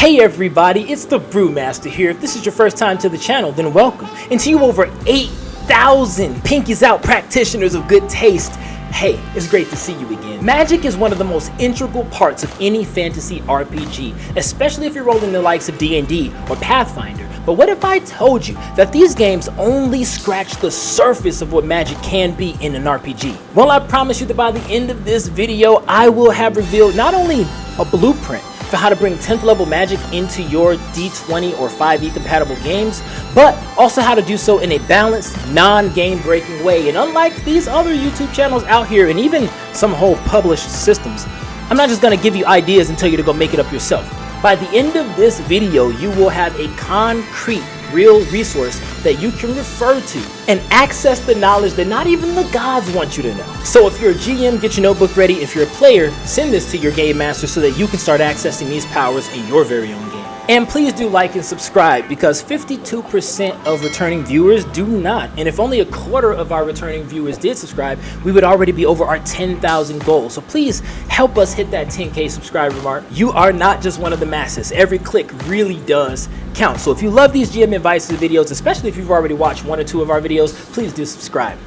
Hey everybody, it's the Brewmaster here. If this is your first time to the channel, then welcome. And to you over 8,000 pinkies out practitioners of good taste, hey, it's great to see you again. Magic is one of the most integral parts of any fantasy RPG, especially if you're rolling the likes of D&D or Pathfinder. But what if I told you that these games only scratch the surface of what Magic can be in an RPG? Well, I promise you that by the end of this video, I will have revealed not only a blueprint for how to bring 10th level Magic into your D20 or 5e compatible games, but also how to do so in a balanced, non-game breaking way. And unlike these other YouTube channels out here, and even some whole published systems, I'm not just going to give you ideas and tell you to go make it up yourself. By the end of this video, you will have a concrete, real resource that you can refer to and access the knowledge that not even the gods want you to know. So if you're a GM, get your notebook ready. If you're a player, send this to your game master so that you can start accessing these powers in your very own game. And please do like and subscribe, because 52% of returning viewers do not. And if only a quarter of our returning viewers did subscribe, we would already be over our 10,000 goal. So please help us hit that 10K subscriber mark. You are not just one of the masses. Every click really does count. So if you love these GM advice videos, especially if you've already watched one or two of our videos, please do subscribe.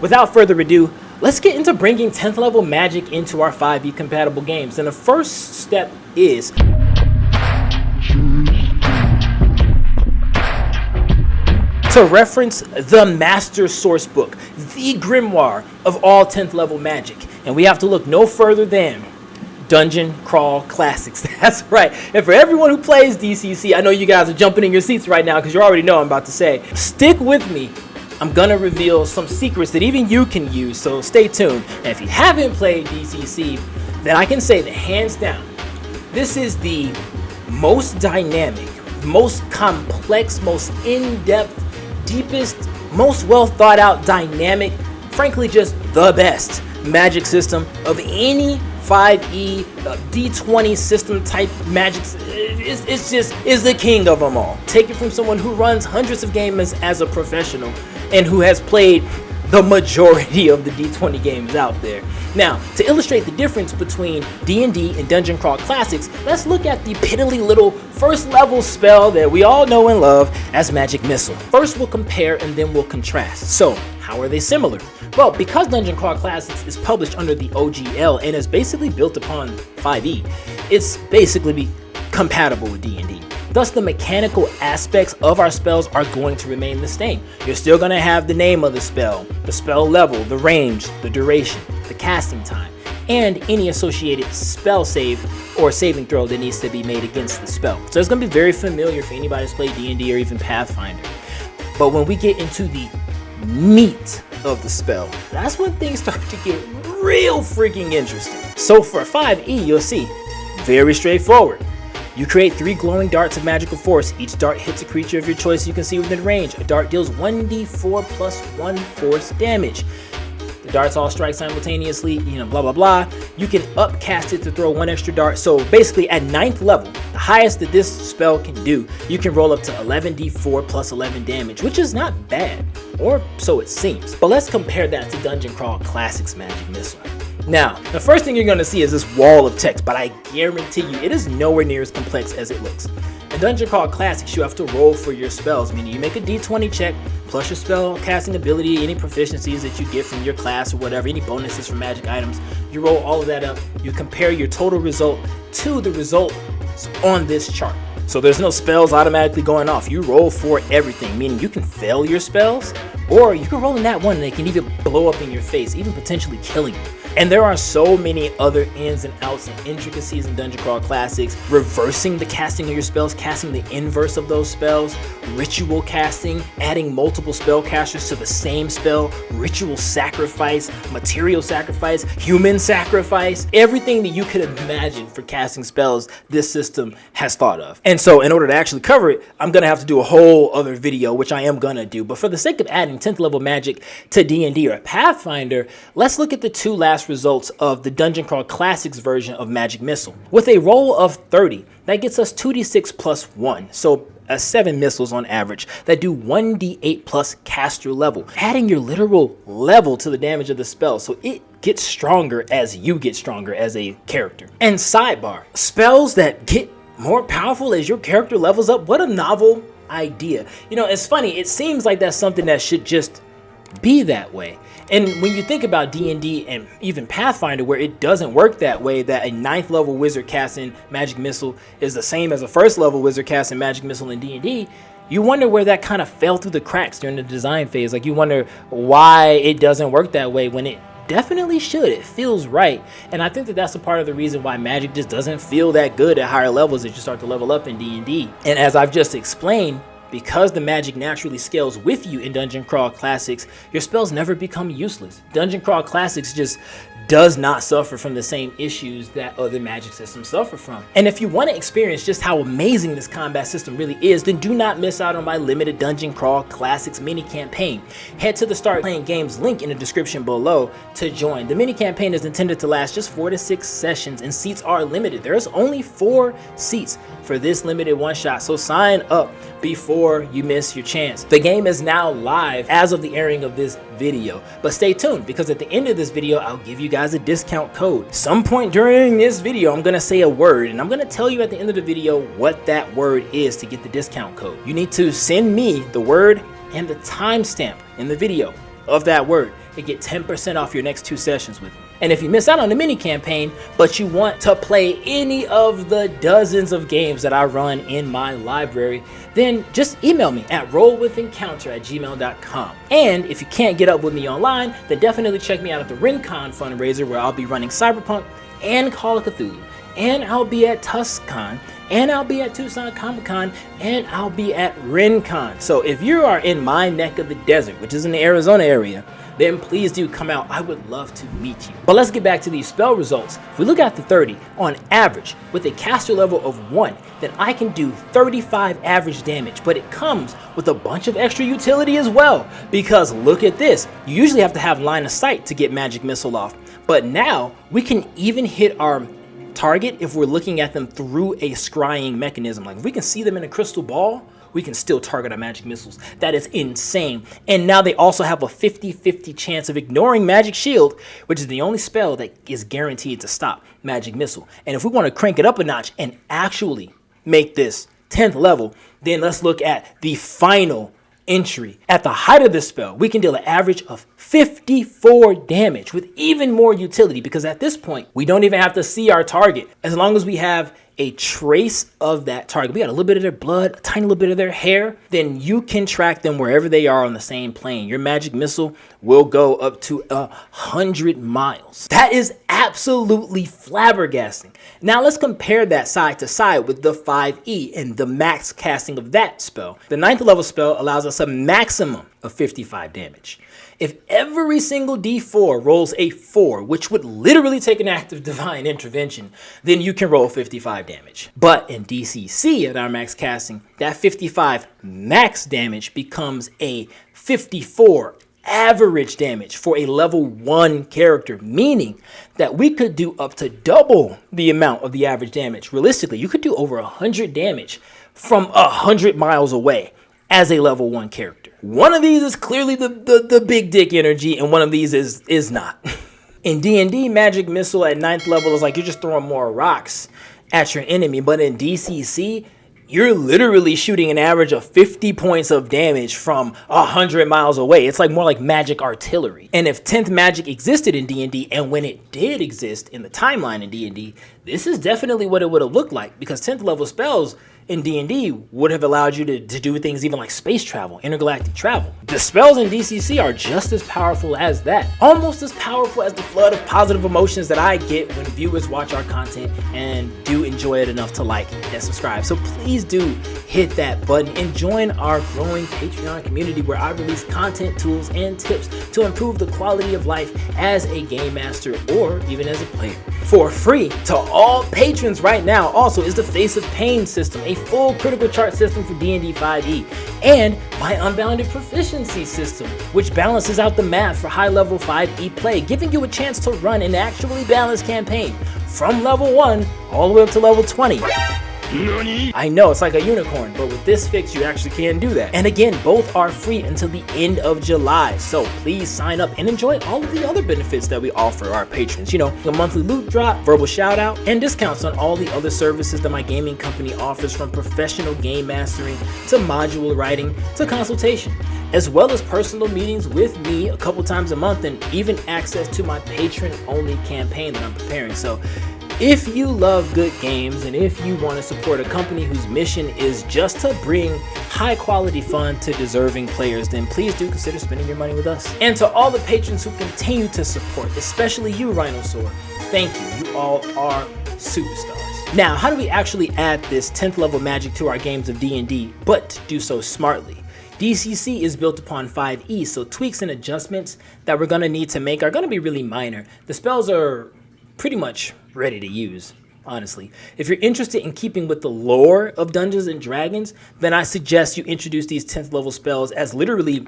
Without further ado, let's get into bringing 10th level Magic into our 5e compatible games. And the first step is to reference the master source book, the grimoire of all 10th level Magic. And we have to look no further than Dungeon Crawl Classics. That's right. And for everyone who plays DCC, I know you guys are jumping in your seats right now because you already know what I'm about to say. Stick with me. I'm gonna reveal some secrets that even you can use, so stay tuned. And if you haven't played DCC, then I can say that hands down, this is the most dynamic, most complex, most in-depth, deepest, most well thought out, dynamic, frankly just the best Magic system of any 5e D20 system type Magic. It's the king of them all. Take it from someone who runs hundreds of games as a professional and who has played the majority of the D20 games out there. Now, to illustrate the difference between D&D and Dungeon Crawl Classics, let's look at the piddly little first level spell that we all know and love as Magic Missile. First, we'll compare and then we'll contrast. So, how are they similar? Well, because Dungeon Crawl Classics is published under the OGL and is basically built upon 5e, it's basically compatible with D&D. Thus, the mechanical aspects of our spells are going to remain the same. You're still going to have the name of the spell level, the range, the duration, the casting time, and any associated spell save or saving throw that needs to be made against the spell. So it's going to be very familiar for anybody who's played D&D or even Pathfinder. But when we get into the meat of the spell, that's when things start to get real freaking interesting. So for 5e, you'll see, very straightforward. You create 3 glowing darts of magical force. Each dart hits a creature of your choice you can see within range. A dart deals 1d4 plus 1 force damage. The darts all strike simultaneously, blah blah blah. You can upcast it to throw 1 extra dart. So basically at 9th level, the highest that this spell can do, you can roll up to 11d4 plus 11 damage, which is not bad, or so it seems. But let's compare that to Dungeon Crawl Classics Magic Missile. Now, the first thing you're going to see is this wall of text, but I guarantee you it is nowhere near as complex as it looks. In Dungeon Crawl Classics, you have to roll for your spells, meaning you make a d20 check, plus your spell casting ability, any proficiencies that you get from your class or whatever, any bonuses from magic items. You roll all of that up, you compare your total result to the result on this chart. So there's no spells automatically going off. You roll for everything, meaning you can fail your spells, or you can roll in that one and they can even blow up in your face, even potentially killing you. And there are so many other ins and outs and intricacies in Dungeon Crawl Classics. Reversing the casting of your spells, casting the inverse of those spells, ritual casting, adding multiple spell casters to the same spell, ritual sacrifice, material sacrifice, human sacrifice, everything that you could imagine for casting spells, this system has thought of. And so in order to actually cover it, I'm gonna have to do a whole other video, which I am gonna do. But for the sake of adding 10th level Magic to D&D or Pathfinder, let's look at the 2 last results of the Dungeon Crawl Classics version of Magic Missile. With a roll of 30, that gets us 2d6 plus 1, so 7 missiles on average that do 1d8 plus caster level, adding your literal level to the damage of the spell, so it gets stronger as you get stronger as a character. And sidebar, spells that get more powerful as your character levels up. What a novel idea. You know, it's funny, it seems like that's something that should just be that way. And when you think about D&D and even Pathfinder, where it doesn't work that way, that a 9th level wizard casting magic missile is the same as a 1st level wizard casting magic missile in D&D, you wonder where that kind of fell through the cracks during the design phase. Like, you wonder why it doesn't work that way when it definitely should. It feels right. And I think that that's a part of the reason why magic just doesn't feel that good at higher levels as you start to level up in D&D. And as I've just explained, because the magic naturally scales with you in Dungeon Crawl Classics, your spells never become useless. Dungeon Crawl Classics just does not suffer from the same issues that other magic systems suffer from. And if you want to experience just how amazing this combat system really is, then do not miss out on my limited Dungeon Crawl Classics mini campaign. Head to the Start Playing Games link in the description below to join. The mini campaign is intended to last just 4 to 6 sessions, and seats are limited. There's only 4 seats for this limited one-shot, so sign up before you miss your chance. The game is now live as of the airing of this video, but stay tuned, because at the end of this video I'll give you guys a discount code. Some point during this video I'm gonna say a word, and I'm gonna tell you at the end of the video what that word is to get the discount code. You need to send me the word and the timestamp in the video of that word to get 10% off your next 2 sessions with me. And if you miss out on the mini campaign, but you want to play any of the dozens of games that I run in my library, then just email me at rollwithencounter@gmail.com. And if you can't get up with me online, then definitely check me out at the RinCon fundraiser, where I'll be running Cyberpunk and Call of Cthulhu. And I'll be at TusCon, and I'll be at Tucson Comic-Con, and I'll be at RinCon. So if you are in my neck of the desert, which is in the Arizona area, then please do come out. I would love to meet you. But let's get back to these spell results. If we look at the 30, on average, with a caster level of 1, then I can do 35 average damage, but it comes with a bunch of extra utility as well. Because look at this, you usually have to have line of sight to get magic missile off, but now we can even hit our target if we're looking at them through a scrying mechanism. Like, if we can see them in a crystal ball, we can still target our magic missiles. That is insane. And now they also have a 50-50 chance of ignoring magic shield, which is the only spell that is guaranteed to stop magic missile. And if we want to crank it up a notch and actually make this 10th level, then let's look at the final entry. At the height of this spell, we can deal an average of 54 damage with even more utility, because at this point we don't even have to see our target. As long as we have a trace of that target, we got a little bit of their blood, a tiny little bit of their hair, then you can track them wherever they are on the same plane. Your magic missile will go up to 100 miles. That is absolutely flabbergasting. Now let's compare that side to side with the 5e and the max casting of that spell. The 9th level spell allows us a maximum of 55 damage. If every single D4 rolls a 4, which would literally take an act of divine intervention, then you can roll 55 damage. But in DCC at our max casting, that 55 max damage becomes a 54 average damage for a level 1 character, meaning that we could do up to double the amount of the average damage. Realistically, you could do over 100 damage from 100 miles away as a level 1 character. One of these is clearly the big dick energy, and one of these is not. In D&D, magic missile at 9th level is like you're just throwing more rocks at your enemy, but in DCC, you're literally shooting an average of 50 points of damage from 100 miles away. It's like more like magic artillery. And if 10th magic existed in D&D, and when it did exist in the timeline in D&D, this is definitely what it would have looked like, because 10th level spells in D&D would have allowed you to do things even like space travel, intergalactic travel. The spells in DCC are just as powerful as that. Almost as powerful as the flood of positive emotions that I get when viewers watch our content and do enjoy it enough to like and subscribe. So please do hit that button and join our growing Patreon community, where I release content, tools, and tips to improve the quality of life as a game master or even as a player. For free to all patrons right now also is the Face of Pain system, a full critical chart system for D&D 5e, and my Unbounded Proficiency system, which balances out the math for high level 5e play, giving you a chance to run an actually balanced campaign from level 1 all the way up to level 20 I know, it's like a unicorn, but with this fix, you actually can do that. And again, both are free until the end of July, so please sign up and enjoy all of the other benefits that we offer our patrons. You know, a monthly loot drop, verbal shout out, and discounts on all the other services that my gaming company offers, from professional game mastering to module writing to consultation, as well as personal meetings with me a couple times a month, and even access to my patron-only campaign that I'm preparing. So if you love good games and if you want to support a company whose mission is just to bring high-quality fun to deserving players, then please do consider spending your money with us. And to all the patrons who continue to support, especially you, Rhinosaur, thank you. You all are superstars. Now, how do we actually add this 10th level magic to our games of D&D, but do so smartly? DCC is built upon 5e's, so tweaks and adjustments that we're going to need to make are going to be really minor. The spells are pretty much ready to use, honestly. If you're interested in keeping with the lore of Dungeons and Dragons, then I suggest you introduce these 10th level spells as literally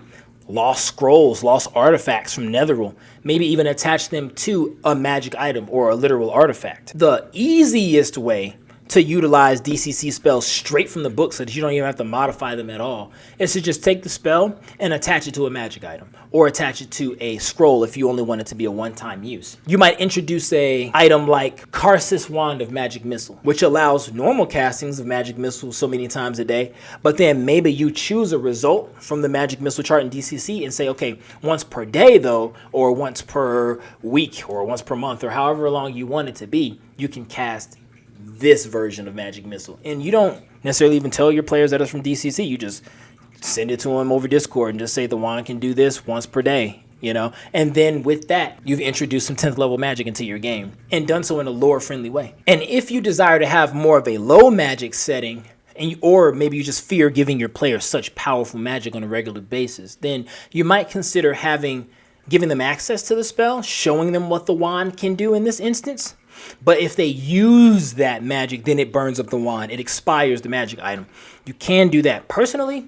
lost scrolls, lost artifacts from Netheril. Maybe even attach them to a magic item or a literal artifact. The easiest way to utilize DCC spells straight from the book so that you don't even have to modify them at all is to just take the spell and attach it to a magic item, or attach it to a scroll if you only want it to be a one-time use. You might introduce a item like Karsus Wand of Magic Missile, which allows normal castings of Magic Missile so many times a day, but then maybe you choose a result from the Magic Missile chart in DCC and say, okay, once per day though, or once per week, or once per month, or however long you want it to be, you can cast this version of Magic Missile. And you don't necessarily even tell your players that it's from DCC. You just send it to them over Discord and just say the wand can do this once per day, you know? And then with that, you've introduced some 10th level magic into your game and done so in a lore friendly way. And if you desire to have more of a low magic setting, or maybe you just fear giving your players such powerful magic on a regular basis, then you might consider giving them access to the spell, showing them what the wand can do in this instance. But if they use that magic, then it burns up the wand. It expires the magic item. You can do that. Personally,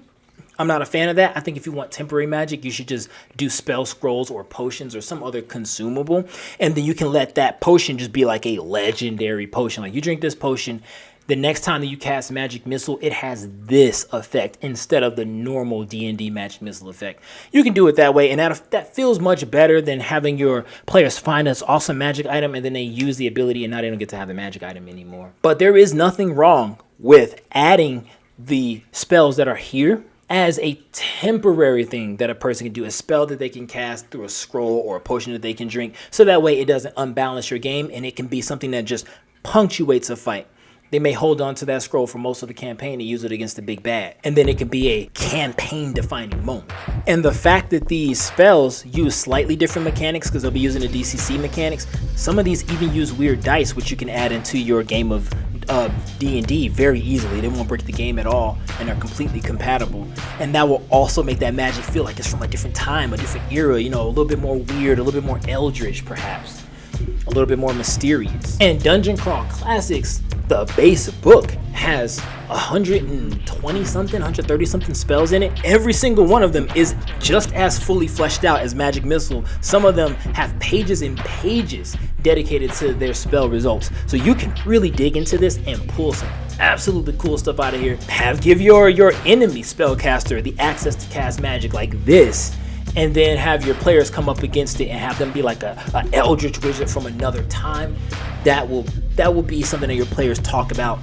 I'm not a fan of that. I think if you want temporary magic, you should just do spell scrolls or potions or some other consumable. And then you can let that potion just be like a legendary potion. Like you drink this potion, the next time that you cast Magic Missile, it has this effect instead of the normal D&D Magic Missile effect. You can do it that way, and that feels much better than having your players find this awesome magic item and then they use the ability and now they don't get to have the magic item anymore. But there is nothing wrong with adding the spells that are here as a temporary thing that a person can do, a spell that they can cast through a scroll or a potion that they can drink, so that way it doesn't unbalance your game and it can be something that just punctuates a fight. They may hold on to that scroll for most of the campaign and use it against the big bad. And then it can be a campaign-defining moment. And the fact that these spells use slightly different mechanics, because they'll be using the DCC mechanics, some of these even use weird dice, which you can add into your game of D&D very easily. They won't break the game at all and are completely compatible. And that will also make that magic feel like it's from a different time, a different era, you know, a little bit more weird, a little bit more eldritch perhaps, a little bit more mysterious. And Dungeon Crawl Classics, the base book, has 120 something, 130 something spells in it. Every single one of them is just as fully fleshed out as Magic Missile. Some of them have pages and pages dedicated to their spell results. So you can really dig into this and pull some absolutely cool stuff out of here. Give your enemy spellcaster the access to cast magic like this, and then have your players come up against it and have them be like a eldritch wizard from another time. That will be something that your players talk about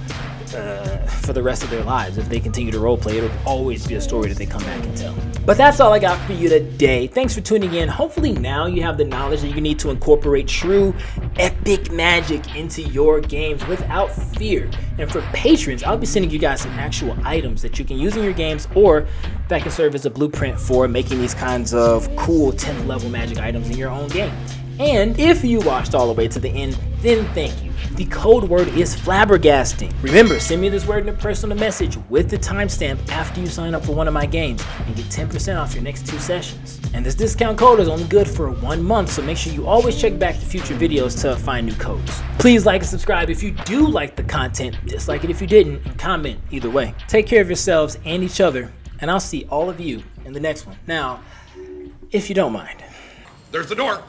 for the rest of their lives. If they continue to roleplay, it'll always be a story that they come back and tell. But that's all I got for you today. Thanks for tuning in. Hopefully now you have the knowledge that you need to incorporate true epic magic into your games without fear. And for patrons, I'll be sending you guys some actual items that you can use in your games, or that can serve as a blueprint for making these kinds of cool 10th level magic items in your own game. And if you watched all the way to the end, then thank you. The code word is flabbergasting. Remember, send me this word in a personal message with the timestamp after you sign up for one of my games and get 10% off your next 2 sessions. And this discount code is only good for 1 month, so make sure you always check back to future videos to find new codes. Please like and subscribe if you do like the content, dislike it if you didn't, and comment either way. Take care of yourselves and each other, and I'll see all of you in the next one. Now, if you don't mind. There's the door.